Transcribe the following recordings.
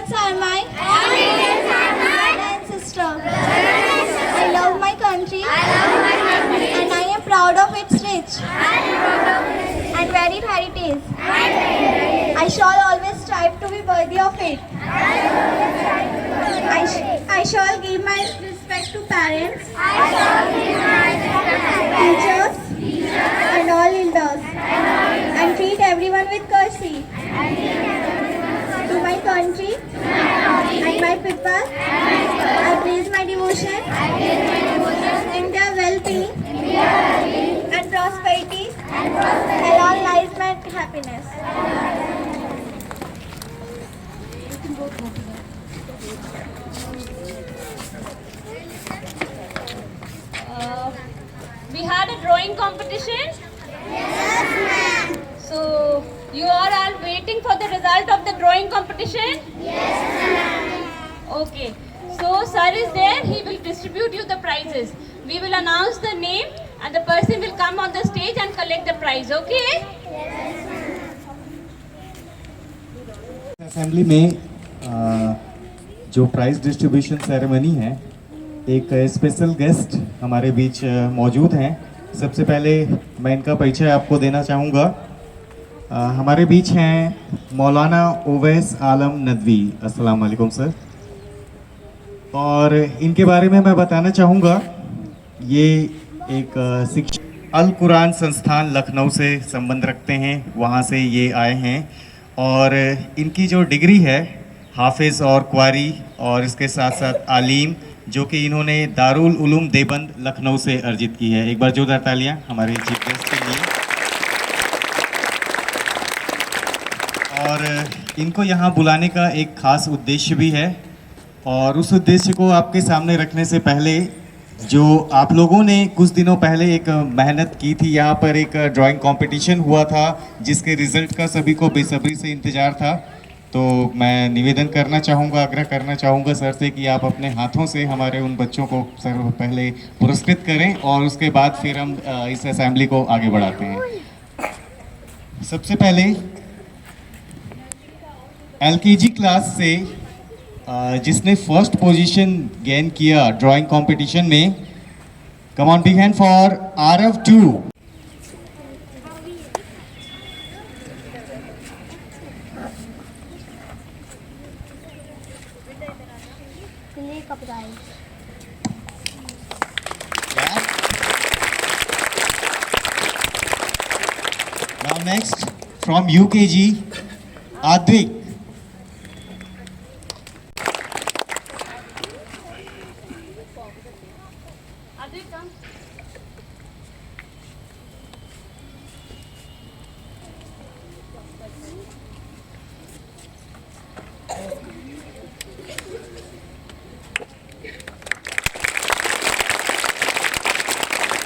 Indians are my brother and sister. I love my country and I am proud of its rich and varied heritage. I shall always strive to be worthy of it. I shall give my respect to parents, teachers, and all elders, and treat everyone with courtesy. To my country and my people, I praise my devotion in their well-being and prosperity. Along lies my happiness. We had a drawing competition. Yes, ma'am. So you are all waiting for the result of the drawing competition? Yes, ma'am. Okay. So sir is there. He will distribute you the prizes. We will announce the name and the person will come on the stage and collect the prize. Okay? Assembly में जो prize distribution ceremony है, एक special guest हमारे बीच मौजूद हैं। सबसे पहले मैं इनका परिचय आपको देना चाहूँगा। हमारे बीच हैं मौलाना ओवैस आलम नदवी। अस्सलाम वालेकुम सर। और इनके बारे में मैं बताना चाहूँगा, ये एक शिक्षक अल कुरान संस्थान लखनऊ से संबंध रखते हैं, वहाँ से ये आए हैं। और इनकी जो डिग्री है हाफिज़ और क्वारी और इसके साथ साथ आलीम, जो कि इन्होंने दारुल उलूम देवबंद लखनऊ से अर्जित की है। एक बार जोरदार तालियां हमारे चीफ गेस्ट के लिए। और इनको यहाँ बुलाने का एक ख़ास उद्देश्य भी है, और उस उद्देश्य को आपके सामने रखने से पहले, जो आप लोगों ने कुछ दिनों पहले एक मेहनत की थी, यहाँ पर एक ड्राइंग कंपटीशन हुआ था जिसके रिज़ल्ट का सभी को बेसब्री से इंतज़ार था। तो मैं निवेदन करना चाहूँगा, आग्रह करना चाहूँगा सर से कि आप अपने हाथों से हमारे उन बच्चों को सर पहले पुरस्कृत करें और उसके बाद फिर हम इस असेंबली को आगे बढ़ाते हैं। सबसे पहले एलकेजी क्लास से जिसने फर्स्ट पोजीशन गेन किया ड्राइंग कंपटीशन में, come on big hand for Aarav 2। Now next from UKG, Advik.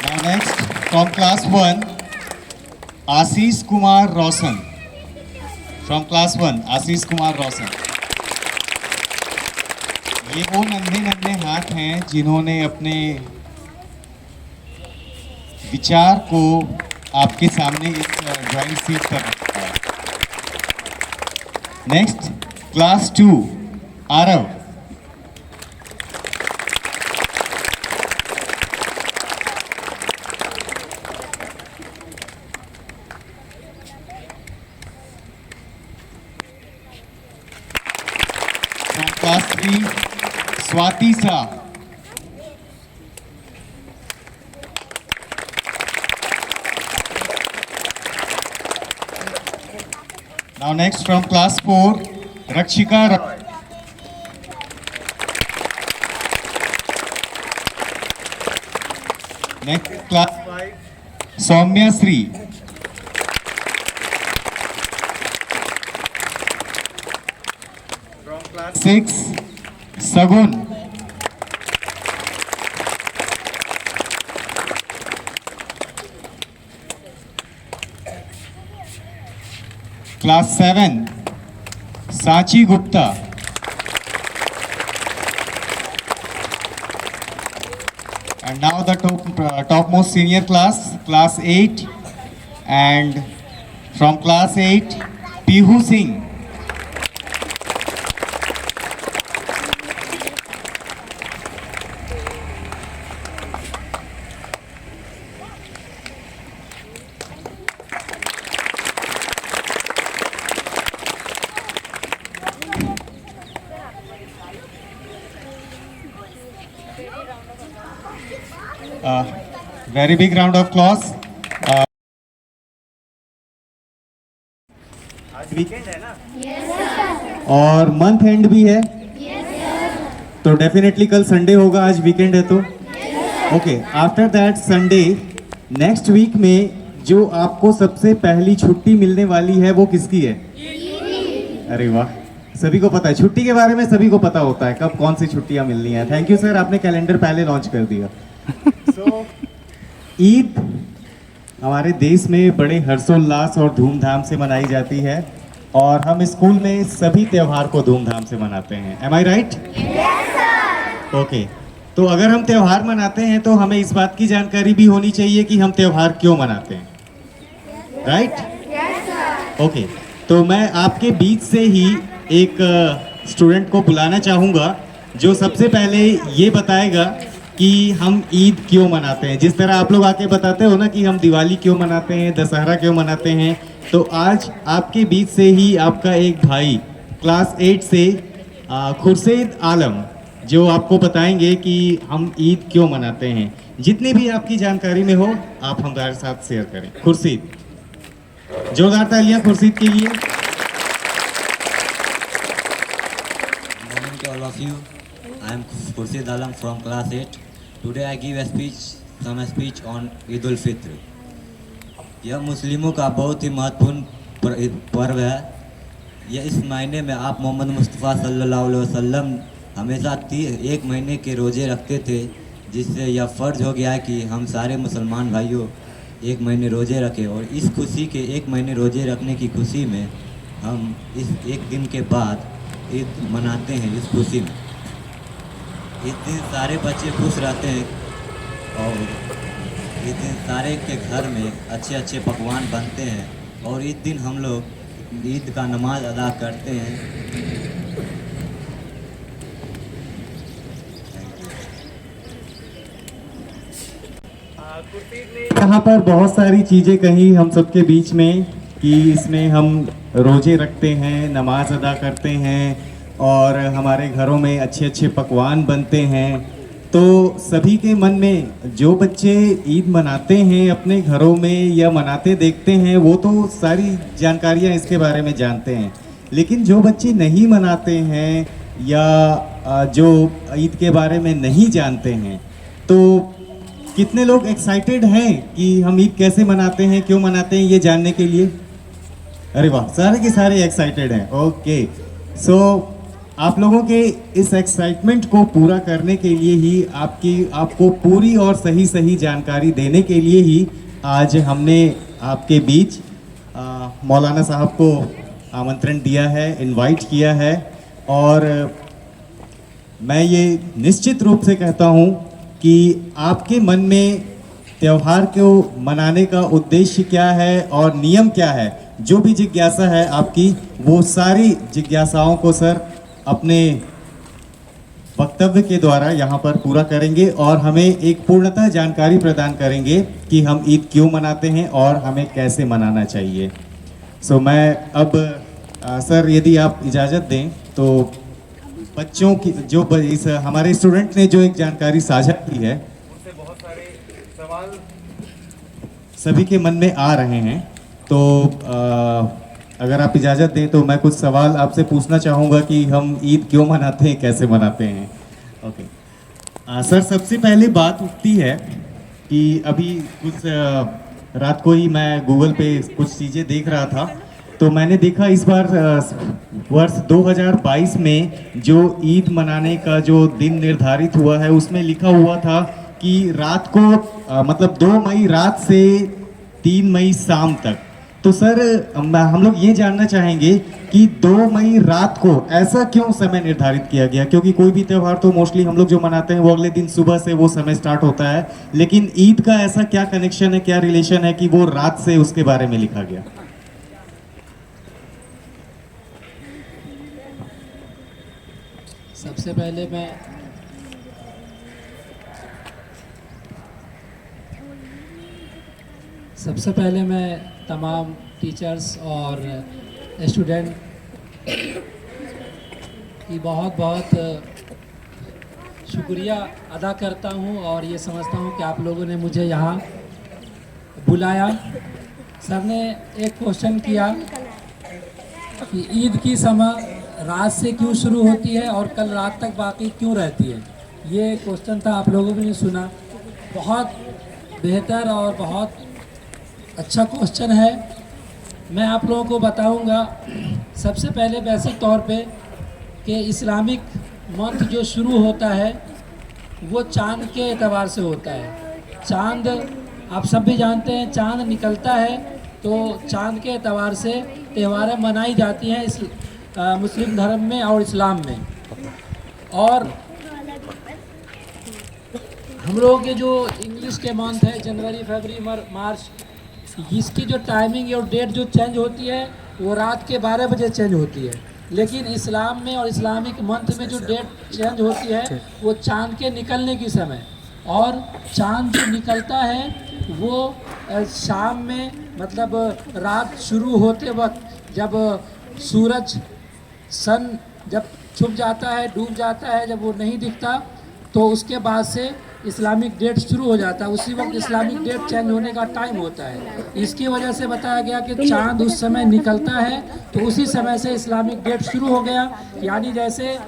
Now next from class 1, Ashish Kumar Roshan. From class 1 Ashish Kumar रोशन। ये वो नन्हे नन्हे हाथ हैं जिन्होंने अपने विचार को आपके सामने इस ड्राइंग शीट पर रखा है। Next class 2 Aarav. Class 3 Swati सा। Now next from class 4 Rakshika. Next class 5 Saumya Shri. Class 6 Sagun. Class 7 Sanchi Gupta. And now the topmost senior class, class 8, and from class 8 Pihu Singh। Very big round of claps. आज वीकेंड है ना? और month and भी है, तो definitely कल Sunday होगा, आज वीकेंड है तो okay. After that Sunday next week में जो आपको सबसे पहली छुट्टी मिलने वाली है वो किसकी है? अरे वाह, सभी को पता है छुट्टी के बारे में, सभी को पता होता है कब कौन सी छुट्टियां मिलनी है। थैंक यू सर, आपने कैलेंडर पहले लॉन्च कर दिया। सो ईद हमारे देश में बड़े हर्षोल्लास और धूमधाम से मनाई जाती है और हम स्कूल में सभी त्योहार को धूमधाम से मनाते हैं। एम आई राइट? ओके, तो अगर हम त्योहार मनाते हैं तो हमें इस बात की जानकारी भी होनी चाहिए कि हम त्योहार क्यों मनाते हैं, राइट? ओके, तो मैं आपके बीच से ही एक स्टूडेंट को बुलाना चाहूँगा जो सबसे पहले ये बताएगा कि हम ईद क्यों मनाते हैं। जिस तरह आप लोग आके बताते हो ना कि हम दिवाली क्यों मनाते हैं, दशहरा क्यों मनाते हैं, तो आज आपके बीच से ही आपका एक भाई क्लास 8 से खुर्शीद आलम जो आपको बताएंगे कि हम ईद क्यों मनाते हैं। जितनी भी आपकी जानकारी में हो आप हमारे साथ शेयर करें। खुर्शीद, जोरदार तालियां खुर्शीद के लिए। Good morning to all of you. I am Khurshid Alam from class 8. Today I give a speech on Eid ul Fitr. यह मुस्लिमों का बहुत ही महत्वपूर्ण पर्व है। यह इस महीने में आप मोहम्मद मुस्तफ़ा सल्लल्लाहु अलैहि वसल्लम हमेशा 1 महीने के रोज़े रखते थे, जिससे यह फ़र्ज हो गया है कि हम सारे मुसलमान भाइयों 1 महीने रोज़े रखें। और इस खुशी के 1 महीने रोज़े रखने की खुशी में हम इस 1 दिन के बाद ईद मनाते हैं। इस खुशी में इस दिन सारे बच्चे खुश रहते हैं और इस दिन सारे के घर में अच्छे अच्छे पकवान बनते हैं और इस दिन हम लोग ईद का नमाज अदा करते हैं। यहाँ पर बहुत सारी चीज़ें कही हम सबके बीच में कि इसमें हम रोजे रखते हैं, नमाज अदा करते हैं और हमारे घरों में अच्छे अच्छे पकवान बनते हैं। तो सभी के मन में जो बच्चे ईद मनाते हैं अपने घरों में या मनाते देखते हैं वो तो सारी जानकारियाँ इसके बारे में जानते हैं, लेकिन जो बच्चे नहीं मनाते हैं या जो ईद के बारे में नहीं जानते हैं, तो कितने लोग एक्साइटेड हैं कि हम ईद कैसे मनाते हैं, क्यों मनाते हैं, ये जानने के लिए? अरे वाह, सारे के सारे एक्साइटेड हैं। ओके, सो आप लोगों के इस एक्साइटमेंट को पूरा करने के लिए ही आपको पूरी और सही जानकारी देने के लिए ही आज हमने आपके बीच मौलाना साहब को आमंत्रण दिया है, इनवाइट किया है। और मैं ये निश्चित रूप से कहता हूँ कि आपके मन में त्यौहार को मनाने का उद्देश्य क्या है और नियम क्या है, जो भी जिज्ञासा है आपकी, वो सारी जिज्ञासाओं को सर अपने वक्तव्य के द्वारा यहाँ पर पूरा करेंगे और हमें एक पूर्णतः जानकारी प्रदान करेंगे कि हम ईद क्यों मनाते हैं और हमें कैसे मनाना चाहिए। सो मैं अब सर यदि आप इजाज़त दें तो बच्चों की जो इस हमारे स्टूडेंट ने जो एक जानकारी साझा की है उनसे बहुत सारे सवाल सभी के मन में आ रहे हैं, तो अगर आप इजाज़त दें तो मैं कुछ सवाल आपसे पूछना चाहूँगा कि हम ईद क्यों मनाते हैं, कैसे मनाते हैं। ओके सर, सबसे पहले बात उठती है कि अभी कुछ रात को ही मैं गूगल पे कुछ चीज़ें देख रहा था, तो मैंने देखा इस बार वर्ष 2022 में जो ईद मनाने का जो दिन निर्धारित हुआ है उसमें लिखा हुआ था कि रात को मतलब 2 मई रात से 3 मई शाम तक। तो सर हम लोग ये जानना चाहेंगे कि 2 मई रात को ऐसा क्यों समय निर्धारित किया गया, क्योंकि कोई भी त्यौहार तो मोस्टली हम लोग जो मनाते हैं वो अगले दिन सुबह से वो समय स्टार्ट होता है, लेकिन ईद का ऐसा क्या कनेक्शन है, क्या रिलेशन है कि वो रात से उसके बारे में लिखा गया? सबसे पहले मैं तमाम टीचर्स और स्टूडेंट की बहुत बहुत शुक्रिया अदा करता हूँ और ये समझता हूँ कि आप लोगों ने मुझे यहाँ बुलाया। सर ने एक क्वेश्चन किया कि ईद की समय रात से क्यों शुरू होती है और कल रात तक बाकी क्यों रहती है। ये क्वेश्चन था, आप लोगों ने सुना। बहुत बेहतर और बहुत अच्छा क्वेश्चन है। मैं आप लोगों को बताऊंगा सबसे पहले बेसिक तौर पे कि इस्लामिक मंथ जो शुरू होता है वो चांद के एतबार से होता है। चांद आप सब भी जानते हैं, चांद निकलता है तो चांद के एतबार से त्यौहारें मनाई जाती हैं इस मुस्लिम धर्म में और इस्लाम में। और हम लोगों के जो इंग्लिश के मंथ है जनवरी, फरवरी, मार्च, इसकी जो टाइमिंग और डेट जो चेंज होती है वो रात के 12 बजे चेंज होती है। लेकिन इस्लाम में और इस्लामिक मंथ में जो डेट चेंज होती है वो चांद के निकलने की समय। और चांद जो निकलता है वो शाम में, मतलब रात शुरू होते वक्त जब सूरज सन जब छुप जाता है, डूब जाता है, जब वो नहीं दिखता तो उसके बाद से इस्लामिक डेट शुरू हो जाता है। उसी वक्त इस्लामिक डेट चेंज होने का टाइम होता है। इसकी वजह से बताया गया कि चांद उस समय निकलता है तो उसी समय से इस्लामिक डेट शुरू हो गया। यानी जैसे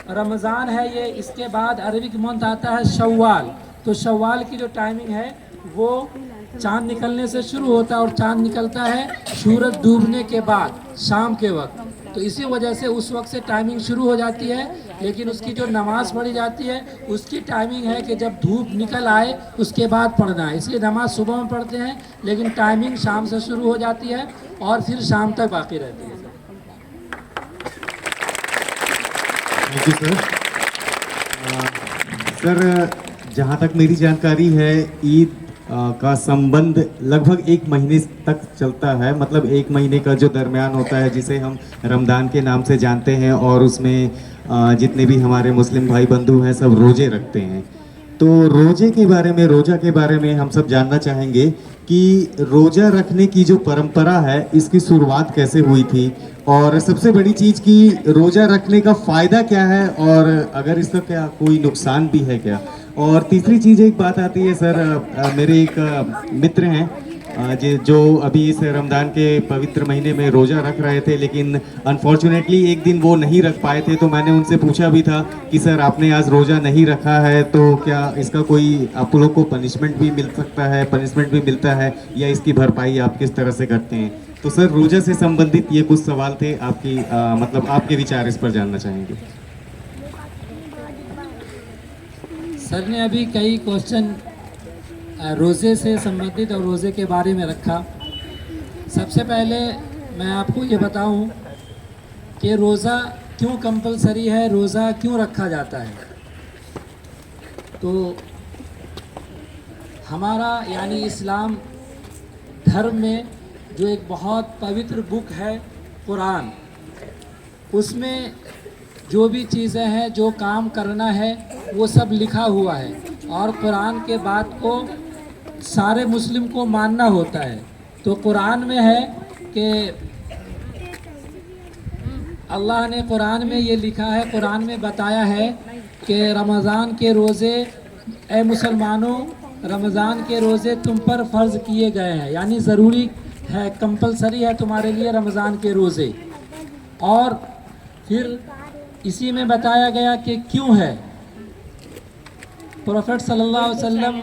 रमज़ान है ये, इसके बाद अरबिक मंथ आता है शव्वाल, तो शव्वाल की जो टाइमिंग है वो चांद निकलने से शुरू होता है और चांद निकलता है सूरज डूबने के बाद शाम के वक्त। तो इसी वजह से उस वक्त से टाइमिंग शुरू हो जाती है। लेकिन उसकी जो नमाज़ पढ़ी जाती है उसकी टाइमिंग है कि जब धूप निकल आए उसके बाद पढ़ना है। इसलिए नमाज़ सुबह में पढ़ते हैं लेकिन टाइमिंग शाम से शुरू हो जाती है और फिर शाम तक बाकी रहती है। Thank you sir. सर, जहाँ तक मेरी जानकारी है ईद का संबंध लगभग 1 महीने तक चलता है। मतलब 1 महीने का जो दरमियान होता है जिसे हम रमज़ान के नाम से जानते हैं, और उसमें जितने भी हमारे मुस्लिम भाई बंधु हैं सब रोज़े रखते हैं। तो रोज़ा के बारे में हम सब जानना चाहेंगे कि रोज़ा रखने की जो परंपरा है इसकी शुरुआत कैसे हुई थी, और सबसे बड़ी चीज़ कि रोज़ा रखने का फ़ायदा क्या है और अगर इसका क्या कोई नुकसान भी है क्या। और तीसरी चीज़ एक बात आती है सर, मेरे एक मित्र हैं जो अभी इस रमज़ान के पवित्र महीने में रोज़ा रख रहे थे, लेकिन अनफॉर्चुनेटली एक दिन वो नहीं रख पाए थे। तो मैंने उनसे पूछा भी था कि सर आपने आज रोज़ा नहीं रखा है तो क्या इसका कोई आप लोग को पनिशमेंट भी मिल सकता है, पनिशमेंट भी मिलता है, या इसकी भरपाई आप किस तरह से करते हैं। तो सर रोज़ा से संबंधित ये कुछ सवाल थे, आपकी मतलब आपके विचार इस पर जानना चाहेंगे। सर ने अभी कई क्वेश्चन रोज़े से संबंधित और रोज़े के बारे में रखा। सबसे पहले मैं आपको ये बताऊं कि रोज़ा क्यों कंपलसरी है, रोज़ा क्यों रखा जाता है। तो हमारा यानी इस्लाम धर्म में जो एक बहुत पवित्र बुक है कुरान, उसमें जो भी चीज़ें हैं, जो काम करना है वो सब लिखा हुआ है। और कुरान के बात को सारे मुस्लिम को मानना होता है। तो कुरान में है कि अल्लाह ने कुरान में ये लिखा है, कुरान में बताया है कि रमज़ान के रोज़े, ए मुसलमानों रमज़ान के रोज़े तुम पर फ़र्ज़ किए गए हैं, यानी ज़रूरी है, कंपलसरी है तुम्हारे लिए रमज़ान के रोज़े। और फिर इसी में बताया गया कि क्यों है। प्रोफेट सल्लल्लाहु अलैहि वसल्लम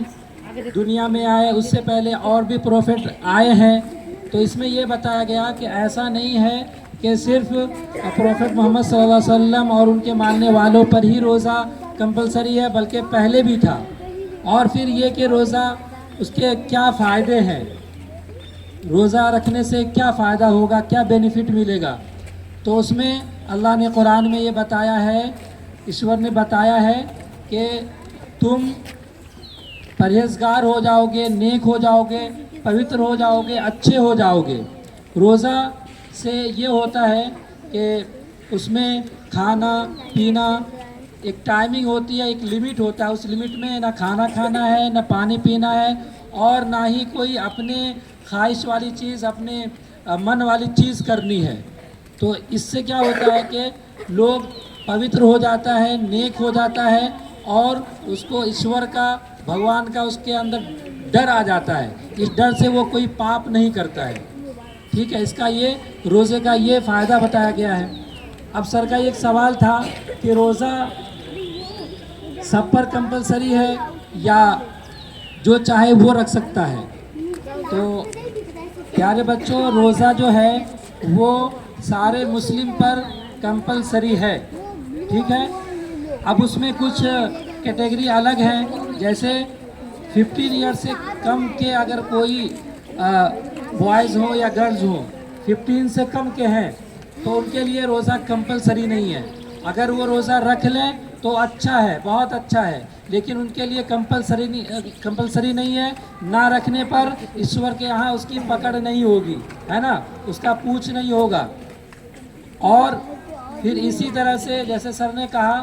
दुनिया में आए, उससे पहले और भी प्रोफेट आए हैं। तो इसमें ये बताया गया कि ऐसा नहीं है कि सिर्फ प्रोफेट मोहम्मद सल्लल्लाहु अलैहि वसल्लम और उनके मानने वालों पर ही रोज़ा कंपलसरी है, बल्कि पहले भी था। और फिर ये कि रोज़ा उसके क्या फ़ायदे हैं, रोज़ा रखने से क्या फ़ायदा होगा, क्या बेनिफिट मिलेगा। तो उसमें अल्लाह ने कुरान में ये बताया है, ईश्वर ने बताया है कि तुम परहेज़गार हो जाओगे, नेक हो जाओगे, पवित्र हो जाओगे, अच्छे हो जाओगे। रोज़ा से ये होता है कि उसमें खाना पीना एक टाइमिंग होती है, एक लिमिट होता है। उस लिमिट में ना खाना खाना है, ना पानी पीना है, और ना ही कोई अपने ख्वाहिश वाली चीज़, अपने मन वाली चीज़ करनी है। तो इससे क्या होता है कि लोग पवित्र हो जाता है, नेक हो जाता है, और उसको ईश्वर का, भगवान का उसके अंदर डर आ जाता है। इस डर से वो कोई पाप नहीं करता है। ठीक है, इसका ये रोज़े का ये फ़ायदा बताया गया है। अब सर का एक सवाल था कि रोज़ा सब पर कंपलसरी है या जो चाहे वो रख सकता है। तो प्यारे बच्चों, रोज़ा जो है वो सारे मुस्लिम पर कंपलसरी है। ठीक है, अब उसमें कुछ कैटेगरी अलग हैं, जैसे 15 ईयर से कम के अगर कोई बॉयज़ हो या गर्ल्स हो, 15 से कम के हैं तो उनके लिए रोज़ा कंपलसरी नहीं है। अगर वो रोज़ा रख लें तो अच्छा है, बहुत अच्छा है, लेकिन उनके लिए कंपलसरी नहीं है। ना रखने पर ईश्वर के यहाँ उसकी पकड़ नहीं होगी, है ना, उसका पूछ नहीं होगा। और फिर इसी तरह से जैसे सर ने कहा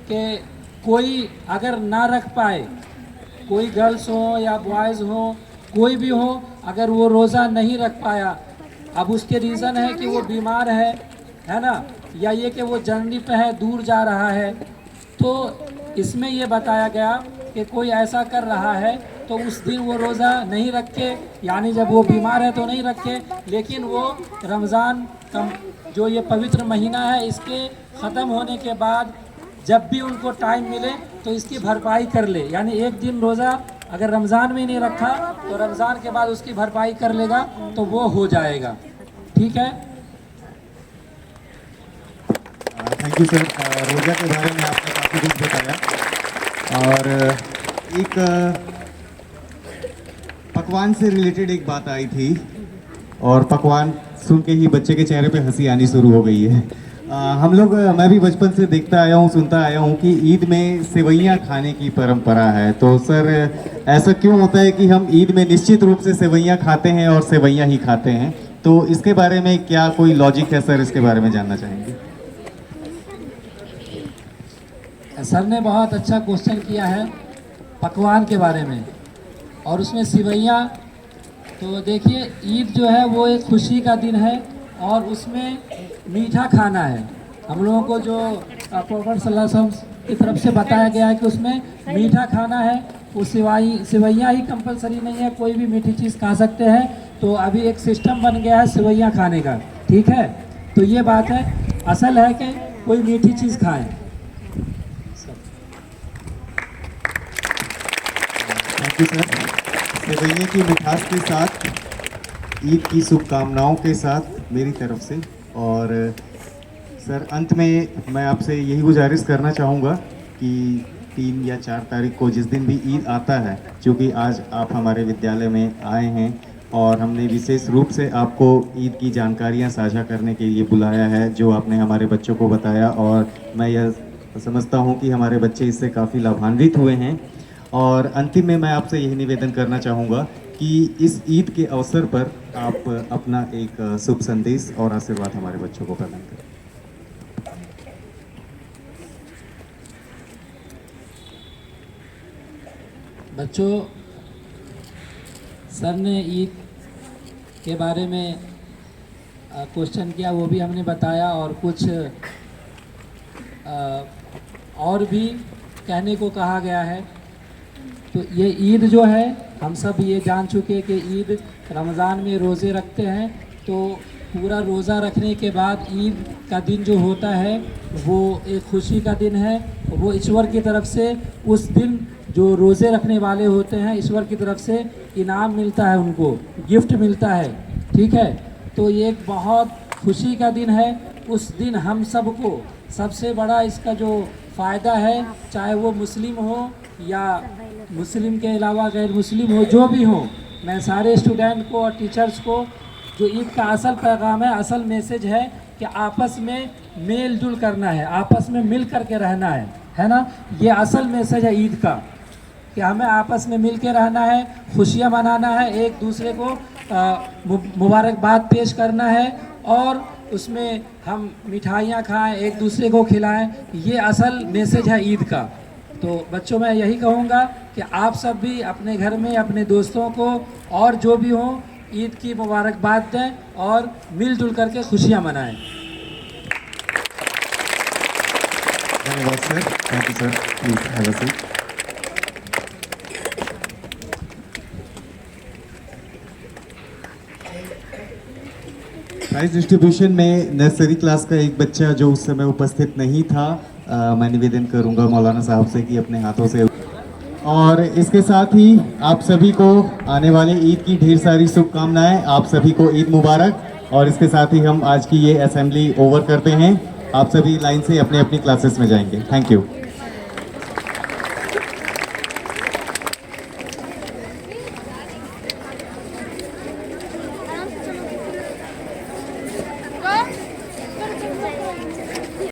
कि कोई अगर ना रख पाए, कोई गर्ल्स हो या बॉयज़ हो, कोई भी हो, अगर वो रोज़ा नहीं रख पाया, अब उसके रीज़न है कि वो बीमार है ना, या ये कि वो जर्नी पे है, दूर जा रहा है, तो इसमें ये बताया गया कि कोई ऐसा कर रहा है तो उस दिन वो रोज़ा नहीं रखे, यानी जब वो बीमार है तो नहीं रखे, लेकिन वो रमज़ान का जो ये पवित्र महीना है इसके ख़त्म होने के बाद जब भी उनको टाइम मिले तो इसकी भरपाई कर ले। यानी एक दिन रोज़ा अगर रमज़ान में नहीं रखा तो रमज़ान के बाद उसकी भरपाई कर लेगा तो वो हो जाएगा। ठीक है, थैंक यू सर। रोज़ा के बारे में आपने काफ़ी कुछ बताया, और एक पकवान से रिलेटेड एक बात आई थी, और पकवान सुन के ही बच्चे के चेहरे पे हंसी आनी शुरू हो गई है। हम लोग, मैं भी बचपन से देखता आया हूँ, सुनता आया हूँ कि ईद में सेवइयाँ खाने की परंपरा है। तो सर, ऐसा क्यों होता है कि हम ईद में निश्चित रूप से सेवइयाँ खाते हैं और सेवइयाँ ही खाते हैं? तो इसके बारे में क्या कोई लॉजिक है सर? इसके बारे में जानना चाहेंगे। सर ने बहुत अच्छा क्वेश्चन किया है पकवान के बारे में, और उसमें सेवइयाँ। तो देखिए, ईद जो है वो एक खुशी का दिन है और उसमें मीठा खाना है। हम लोगों को जो प्रॉफेट सल्लल्लाहु अलैहि वसल्लम की तरफ से बताया गया है कि उसमें मीठा खाना है। वो सेवइयाँ ही कंपलसरी नहीं है, कोई भी मीठी चीज़ खा सकते हैं। तो अभी एक सिस्टम बन गया है सेवइयाँ खाने का। ठीक है, तो ये बात है, असल है कि कोई मीठी चीज़ खाएं। Thank you sir. सेवइयाँ की मिठास के साथ, ईद की शुभकामनाओं के साथ मेरी तरफ से। और सर, अंत में मैं आपसे यही गुजारिश करना चाहूँगा कि 3 या 4 तारीख को जिस दिन भी ईद आता है, चूँकि आज आप हमारे विद्यालय में आए हैं और हमने विशेष रूप से आपको ईद की जानकारियाँ साझा करने के लिए बुलाया है, जो आपने हमारे बच्चों को बताया, और मैं यह समझता हूँ कि हमारे बच्चे इससे काफ़ी लाभान्वित हुए हैं। और अंतिम में मैं आपसे यही निवेदन करना चाहूँगा कि इस ईद के अवसर पर आप अपना एक शुभ संदेश और आशीर्वाद हमारे बच्चों को प्रदान करें। बच्चों, सर ने ईद के बारे में क्वेश्चन किया, वो भी हमने बताया, और कुछ और भी कहने को कहा गया है। तो ये ईद जो है, हम सब ये जान चुके कि ईद रमज़ान में रोज़े रखते हैं, तो पूरा रोज़ा रखने के बाद ईद का दिन जो होता है वो एक खुशी का दिन है। वो ईश्वर की तरफ से उस दिन जो रोज़े रखने वाले होते हैं, ईश्वर की तरफ से इनाम मिलता है, उनको गिफ्ट मिलता है। ठीक है, तो ये एक बहुत खुशी का दिन है। उस दिन हम सबको सबसे बड़ा इसका जो फ़ायदा है, चाहे वो मुस्लिम हो या मुस्लिम के अलावा गैर मुस्लिम हो, जो भी हो, मैं सारे स्टूडेंट को और टीचर्स को, जो ईद का असल पैगाम है, असल मैसेज है कि आपस में मेल जुल करना है, आपस में मिल कर के रहना है ना। ये असल मैसेज है ईद का, कि हमें आपस में मिल के रहना है, खुशियाँ मनाना है, एक दूसरे को मुबारकबाद पेश करना है, और उसमें हम मिठाइयाँ खाएं, एक दूसरे को खिलाएं। ये असल मैसेज है ईद का। तो बच्चों, मैं यही कहूँगा कि आप सब भी अपने घर में अपने दोस्तों को और जो भी हों ईद की मुबारकबाद दें और मिलजुल करके खुशियाँ मनाएं। धन्यवाद sir, thank you sir, please have a seat. Prize distribution में नर्सरी क्लास का एक बच्चा जो उस समय उपस्थित नहीं था, मैं निवेदन करूंगा मौलाना साहब से कि अपने हाथों से, और इसके साथ ही आप सभी को आने वाले ईद की ढेर सारी शुभकामनाएं, आप सभी को ईद मुबारक। और इसके साथ ही हम आज की ये असेंबली ओवर करते हैं, आप सभी लाइन से अपने अपनी क्लासेस में जाएंगे। Thank you.